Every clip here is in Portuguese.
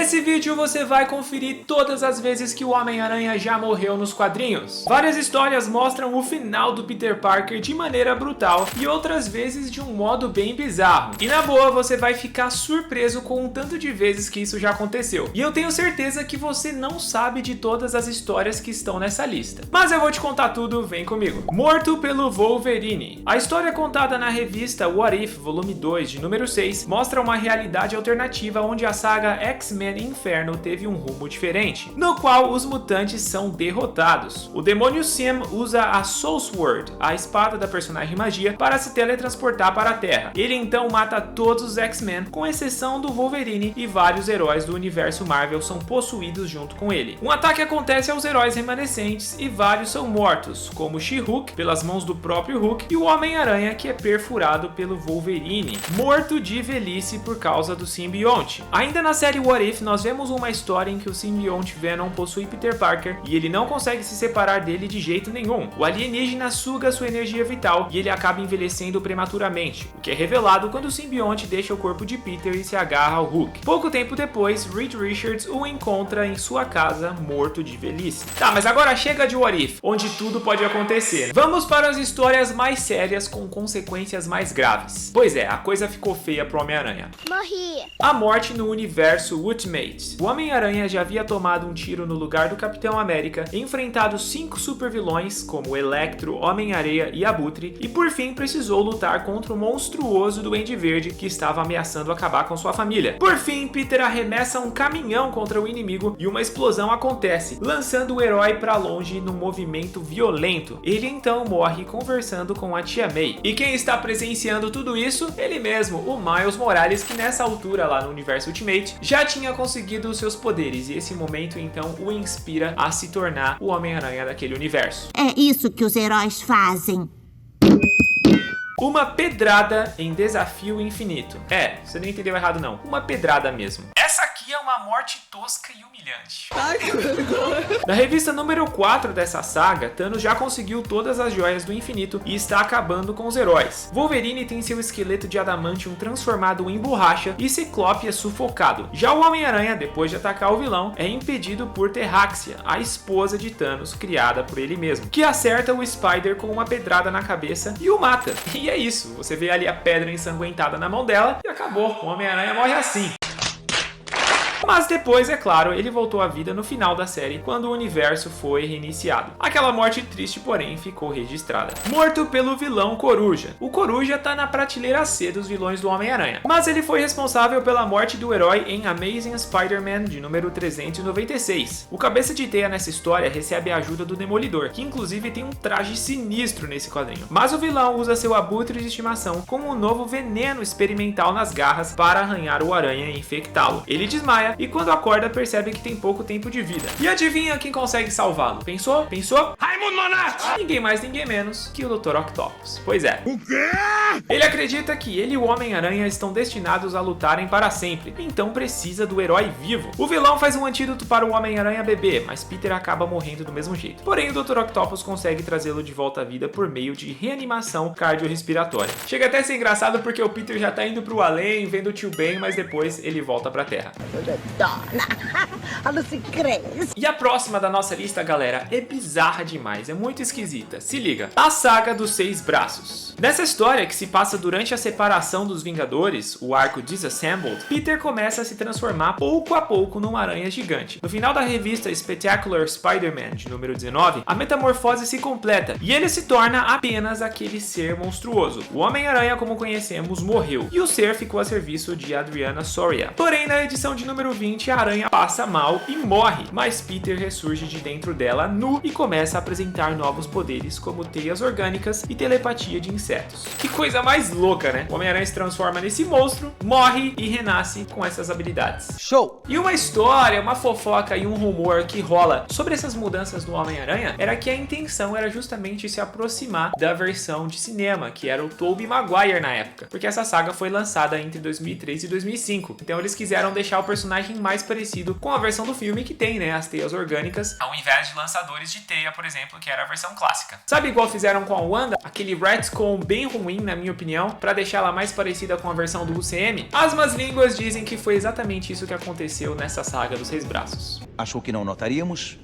Nesse vídeo você vai conferir todas as vezes que o Homem-Aranha já morreu nos quadrinhos. Várias histórias mostram o final do Peter Parker de maneira brutal e outras vezes de um modo bem bizarro. E na boa você vai ficar surpreso com o tanto de vezes que isso já aconteceu. E eu tenho certeza que você não sabe de todas as histórias que estão nessa lista. Mas eu vou te contar tudo, vem comigo. Morto pelo Wolverine. A história contada na revista What If, volume 2, de número 6, mostra uma realidade alternativa onde a saga X-Men Inferno teve um rumo diferente, no qual os mutantes são derrotados. O demônio Sim usa a Soul Sword, a espada da personagem magia, para se teletransportar para a Terra. Ele então mata todos os X-Men, com exceção do Wolverine, e vários heróis do universo Marvel são possuídos junto com ele. Um ataque acontece aos heróis remanescentes e vários são mortos, como She-Hulk, pelas mãos do próprio Hulk, e o Homem-Aranha, que é perfurado pelo Wolverine, morto de velhice por causa do simbionte. Ainda na série What If, nós vemos uma história em que o simbionte Venom possui Peter Parker e ele não consegue se separar dele de jeito nenhum. O alienígena suga sua energia vital e ele acaba envelhecendo prematuramente, o que é revelado quando o simbionte deixa o corpo de Peter e se agarra ao Hulk. Pouco tempo depois, Reed Richards o encontra em sua casa, morto de velhice. Tá, mas agora chega de What If, onde tudo pode acontecer. Vamos para as histórias mais sérias com consequências mais graves. Pois é, a coisa ficou feia pro Homem-Aranha. Morri. A morte no universo Ultimate. O Homem-Aranha já havia tomado um tiro no lugar do Capitão América, enfrentado 5 supervilões como Electro, Homem-Areia e Abutre, e por fim precisou lutar contra o monstruoso Duende Verde que estava ameaçando acabar com sua família. Por fim, Peter arremessa um caminhão contra o inimigo e uma explosão acontece, lançando o herói para longe num movimento violento. Ele então morre conversando com a Tia May. E quem está presenciando tudo isso? Ele mesmo, o Miles Morales, que nessa altura lá no universo Ultimate já tinha conseguido os seus poderes, e esse momento então o inspira a se tornar o Homem-Aranha daquele universo. É isso que os heróis fazem. Uma pedrada em Desafio Infinito. É, você não entendeu errado não, uma pedrada mesmo. Essa aqui é uma morte tosca e humilhante. Ai, que vergonha. Na revista número 4 dessa saga, Thanos já conseguiu todas as joias do infinito e está acabando com os heróis. Wolverine tem seu esqueleto de adamantium transformado em borracha e Ciclope é sufocado. Já o Homem-Aranha, depois de atacar o vilão, é impedido por Terráxia, a esposa de Thanos, criada por ele mesmo, que acerta o Spider com uma pedrada na cabeça e o mata. E é isso, você vê ali a pedra ensanguentada na mão dela e acabou, o Homem-Aranha morre assim. Mas depois, é claro, ele voltou à vida no final da série, quando o universo foi reiniciado. Aquela morte triste, porém, ficou registrada. Morto pelo vilão Coruja. O Coruja tá na prateleira C dos vilões do Homem-Aranha, mas ele foi responsável pela morte do herói em Amazing Spider-Man de número 396. O cabeça de teia nessa história recebe a ajuda do Demolidor, que inclusive tem um traje sinistro nesse quadrinho. Mas o vilão usa seu abutre de estimação como um novo veneno experimental nas garras para arranhar o aranha e infectá-lo. Ele desmaia e quando acorda percebe que tem pouco tempo de vida. E adivinha quem consegue salvá-lo? Pensou? Pensou? Raimundo Nonato! Ninguém mais, ninguém menos que o Dr. Octopus. Pois é. O quê? Ele acredita que ele e o Homem-Aranha estão destinados a lutarem para sempre, então precisa do herói vivo. O vilão faz um antídoto para o Homem-Aranha bebê, mas Peter acaba morrendo do mesmo jeito. Porém, o Dr. Octopus consegue trazê-lo de volta à vida por meio de reanimação cardiorrespiratória. Chega até a ser engraçado porque o Peter já tá indo pro além, vendo o tio Ben, mas depois ele volta pra Terra. E a próxima da nossa lista, galera, é bizarra demais, é muito esquisita. Se liga, a saga dos 6 braços. Nessa história, que se passa durante a separação dos Vingadores, o arco Disassembled, Peter começa a se transformar pouco a pouco numa aranha gigante. No final da revista Spectacular Spider-Man, de número 19, a metamorfose se completa e ele se torna apenas aquele ser monstruoso. O Homem-Aranha, como conhecemos, morreu e o ser ficou a serviço de Adriana Soria. Porém, na edição de número 20, a aranha passa mal e morre, mas Peter ressurge de dentro dela nu e começa a apresentar novos poderes como teias orgânicas e telepatia de insetos. Que coisa mais louca, né? O Homem-Aranha se transforma nesse monstro, morre e renasce com essas habilidades. Show! E uma história, uma fofoca e um rumor que rola sobre essas mudanças do Homem-Aranha era que a intenção era justamente se aproximar da versão de cinema, que era o Tobey Maguire na época, porque essa saga foi lançada entre 2003 e 2005. Então eles quiseram deixar o personagem personagem mais parecido com a versão do filme que tem, né, as teias orgânicas, ao invés de lançadores de teia, por exemplo, que era a versão clássica. Sabe igual fizeram com a Wanda? Aquele retcon bem ruim, na minha opinião, pra deixar ela mais parecida com a versão do UCM? As más línguas dizem que foi exatamente isso que aconteceu nessa saga dos 6 braços. Achou que não notaríamos,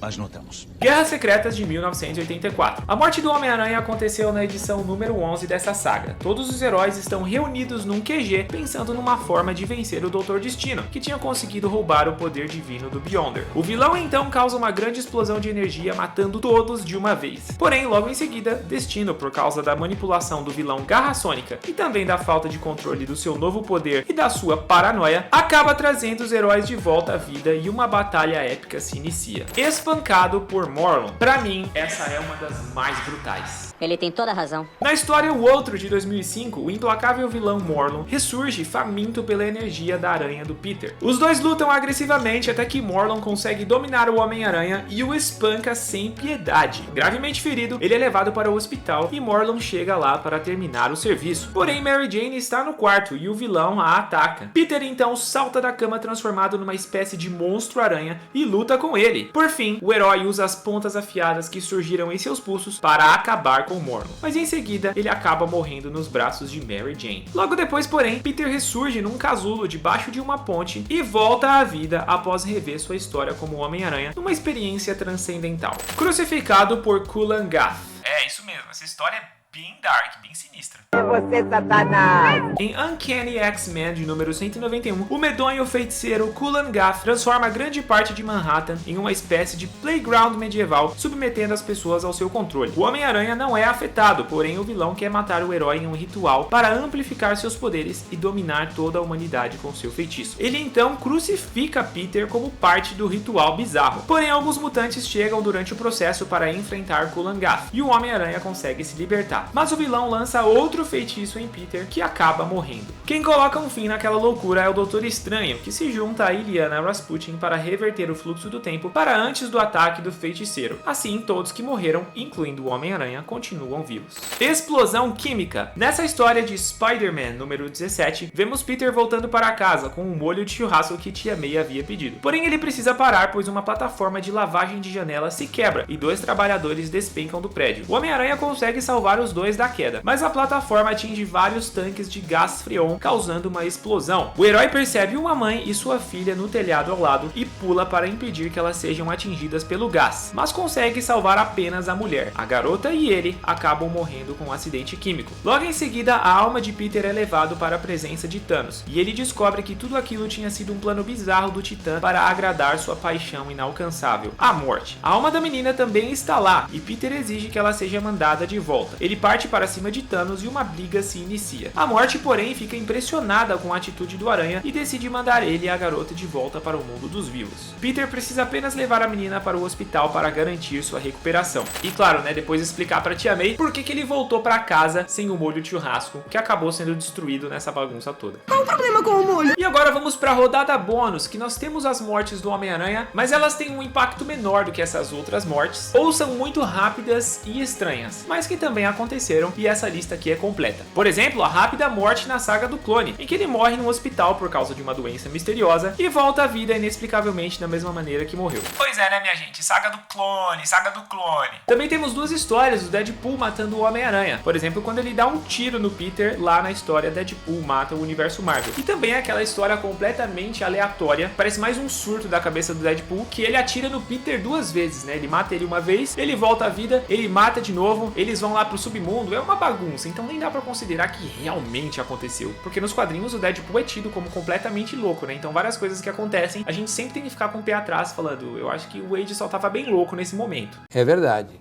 mas notamos. Guerras Secretas de 1984. A morte do Homem-Aranha aconteceu na edição número 11 dessa saga. Todos os heróis estão reunidos num QG pensando numa forma de vencer o Dr. Destino, que tinha conseguido roubar o poder divino do Beyonder. O vilão então causa uma grande explosão de energia, matando todos de uma vez. Porém, logo em seguida, Destino, por causa da manipulação do vilão Garra Sônica e também da falta de controle do seu novo poder e da sua paranoia, acaba trazendo os heróis de volta à vida e uma batalha épica se inicia. Espancado por Morlun. Pra mim, essa é uma das mais brutais. Ele tem toda a razão. Na história O Outro, de 2005, o implacável vilão Morlun ressurge faminto pela energia da aranha do Peter. Os dois lutam agressivamente até que Morlun consegue dominar o Homem-Aranha e o espanca sem piedade. Gravemente ferido, ele é levado para o hospital e Morlun chega lá para terminar o serviço. Porém, Mary Jane está no quarto e o vilão a ataca. Peter então salta da cama transformado numa espécie de monstro-aranha e luta com ele. Por fim, o herói usa as pontas afiadas que surgiram em seus pulsos para acabar com Morlun, mas em seguida ele acaba morrendo nos braços de Mary Jane. Logo depois, porém, Peter ressurge num casulo debaixo de uma ponte e volta à vida após rever sua história como Homem-Aranha numa experiência transcendental. Crucificado por Kulan Gath. É isso mesmo, essa história é bem dark, bem sinistra. É você, Satanás! Em Uncanny X-Men de número 191, o medonho feiticeiro Kulan Gath transforma grande parte de Manhattan em uma espécie de playground medieval, submetendo as pessoas ao seu controle. O Homem-Aranha não é afetado, porém o vilão quer matar o herói em um ritual para amplificar seus poderes e dominar toda a humanidade com seu feitiço. Ele então crucifica Peter como parte do ritual bizarro. Porém, alguns mutantes chegam durante o processo para enfrentar Kulan Gath, e o Homem-Aranha consegue se libertar. Mas o vilão lança outro feitiço em Peter, que acaba morrendo. Quem coloca um fim naquela loucura é o Doutor Estranho, que se junta a Illyana Rasputin para reverter o fluxo do tempo para antes do ataque do feiticeiro. Assim, todos que morreram, incluindo o Homem-Aranha, continuam vivos. Explosão química. Nessa história de Spider-Man número 17, vemos Peter voltando para casa com um molho de churrasco que Tia May havia pedido. Porém, ele precisa parar, pois uma plataforma de lavagem de janela se quebra e 2 trabalhadores despencam do prédio. O Homem-Aranha consegue salvar os 2 da queda, mas a plataforma atinge vários tanques de gás freon, causando uma explosão. O herói percebe uma mãe e sua filha no telhado ao lado e pula para impedir que elas sejam atingidas pelo gás, mas consegue salvar apenas a mulher. A garota e ele acabam morrendo com um acidente químico. Logo em seguida, a alma de Peter é levado para a presença de Thanos, e ele descobre que tudo aquilo tinha sido um plano bizarro do Titã para agradar sua paixão inalcançável, a morte. A alma da menina também está lá, e Peter exige que ela seja mandada de volta. Ele parte para cima de Thanos e uma briga se inicia. A morte, porém, fica impressionada com a atitude do Aranha e decide mandar ele e a garota de volta para o mundo dos vivos. Peter precisa apenas levar a menina para o hospital para garantir sua recuperação. E claro, né, depois explicar para Tia May por que ele voltou para casa sem o molho de churrasco, que acabou sendo destruído nessa bagunça toda. Qual o problema com o molho? E agora vamos para a rodada bônus, que nós temos as mortes do Homem-Aranha, mas elas têm um impacto menor do que essas outras mortes, ou são muito rápidas e estranhas, mas que também aconteceram, e essa lista aqui é completa. Por exemplo, a rápida morte na saga do Clone, em que ele morre num hospital por causa de uma doença misteriosa e volta à vida inexplicavelmente da mesma maneira que morreu. Pois é, né, minha gente? Saga do Clone, saga do Clone. Também temos 2 histórias do Deadpool matando o Homem-Aranha. Por exemplo, quando ele dá um tiro no Peter lá na história Deadpool mata o universo Marvel. E também é aquela história completamente aleatória, parece mais um surto da cabeça do Deadpool, que ele atira no Peter 2 vezes, né? Ele mata ele uma vez, ele volta à vida, ele mata de novo, eles vão lá pro submundo, é uma bagunça, então nem dá pra considerar que realmente aconteceu. Porque nos quadrinhos o Deadpool é tido como completamente louco, né? Então várias coisas que acontecem, a gente sempre tem que ficar com o pé atrás falando, eu acho que o Wade só tava bem louco nesse momento. É verdade.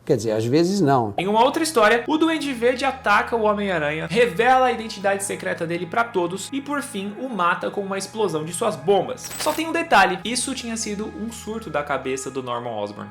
Quer dizer, às vezes não. Em uma outra história, o Duende Verde ataca o Homem-Aranha, revela a identidade secreta dele pra todos e por fim o mata com uma explosão de suas bombas. Só tem um detalhe, isso tinha sido um surto da cabeça do Norman Osborn.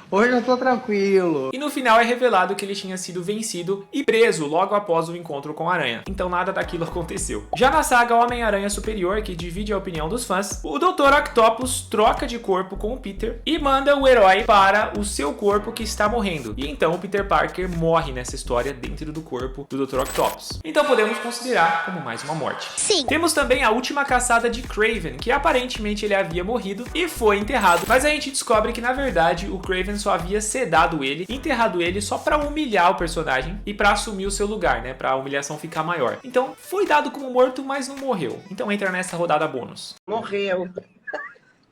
Hoje eu tô tranquilo. E no final é revelado que ele tinha sido vencido e preso logo após o encontro com a Aranha. Então nada daquilo aconteceu. Já na saga Homem-Aranha Superior, que divide a opinião dos fãs, o Dr. Octopus troca de corpo com o Peter e manda o herói para o seu corpo que está morrendo. E então o Peter Parker morre nessa história dentro do corpo do Dr. Octopus. Então podemos considerar como mais uma morte. Sim. Temos também a última caçada de Kraven, que aparentemente ele havia morrido e foi enterrado. Mas a gente descobre que na verdade o Kraven só havia sedado ele, enterrado ele só pra humilhar o personagem e pra assumir o seu lugar, né? Pra humilhação ficar maior. Então foi dado como morto, mas não morreu. Então entra nessa rodada bônus. Morreu.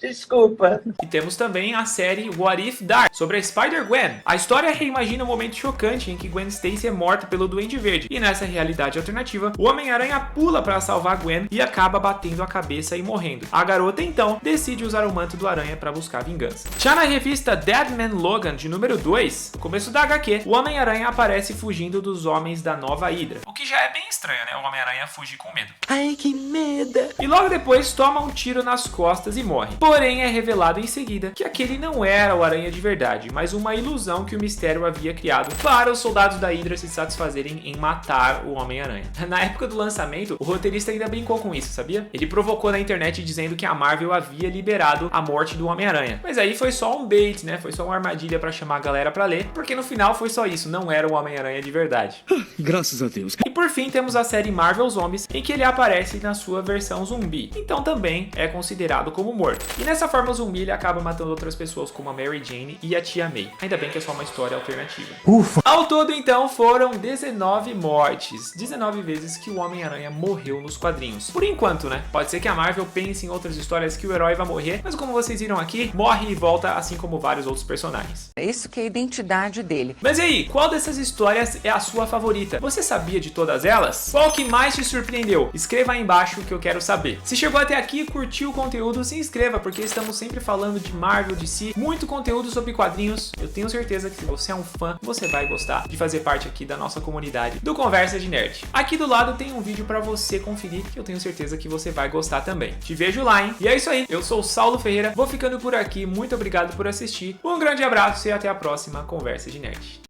Desculpa. E temos também a série What If Dark, sobre a Spider-Gwen. A história reimagina um momento chocante em que Gwen Stacy é morta pelo Duende Verde. E nessa realidade alternativa, o Homem-Aranha pula para salvar Gwen e acaba batendo a cabeça e morrendo. A garota, então, decide usar o manto do Aranha para buscar vingança. Já na revista Deadman Logan, de número 2, no começo da HQ, o Homem-Aranha aparece fugindo dos homens da Nova Hydra. O que já é bem estranho, né? O Homem-Aranha fugir com medo. Ai, que medo. E logo depois toma um tiro nas costas e morre. Porém, é revelado em seguida que aquele não era o Aranha de verdade, mas uma ilusão que o Mistério havia criado para os soldados da Hydra se satisfazerem em matar o Homem-Aranha. Na época do lançamento, o roteirista ainda brincou com isso, sabia? Ele provocou na internet dizendo que a Marvel havia liberado a morte do Homem-Aranha. Mas aí foi só um bait, né? Foi só uma armadilha para chamar a galera para ler, porque no final foi só isso, não era o Homem-Aranha de verdade. Graças a Deus. E por fim temos a série Marvel Zombies, em que ele aparece na sua versão zumbi. Então também é considerado como morto. E nessa forma o zumbi ele acaba matando outras pessoas como a Mary Jane e a Tia May. Ainda bem que é só uma história alternativa. Ufa! Ao todo então foram 19 mortes. 19 vezes que o Homem-Aranha morreu nos quadrinhos. Por enquanto, né? Pode ser que a Marvel pense em outras histórias que o herói vai morrer, mas como vocês viram aqui, morre e volta assim como vários outros personagens. É isso que é a identidade dele. Mas e aí, qual dessas histórias é a sua favorita? Você sabia de todas elas? Qual que mais te surpreendeu? Escreva aí embaixo que eu quero saber. Se chegou até aqui e curtiu o conteúdo, se inscreva, porque estamos sempre falando de Marvel, DC, muito conteúdo sobre quadrinhos. Eu tenho certeza que se você é um fã, você vai gostar de fazer parte aqui da nossa comunidade do Conversa de Nerd. Aqui do lado tem um vídeo pra você conferir, que eu tenho certeza que você vai gostar também. Te vejo lá, hein? E é isso aí, eu sou o Saulo Ferreira, vou ficando por aqui, muito obrigado por assistir, um grande abraço e até a próxima Conversa de Nerd.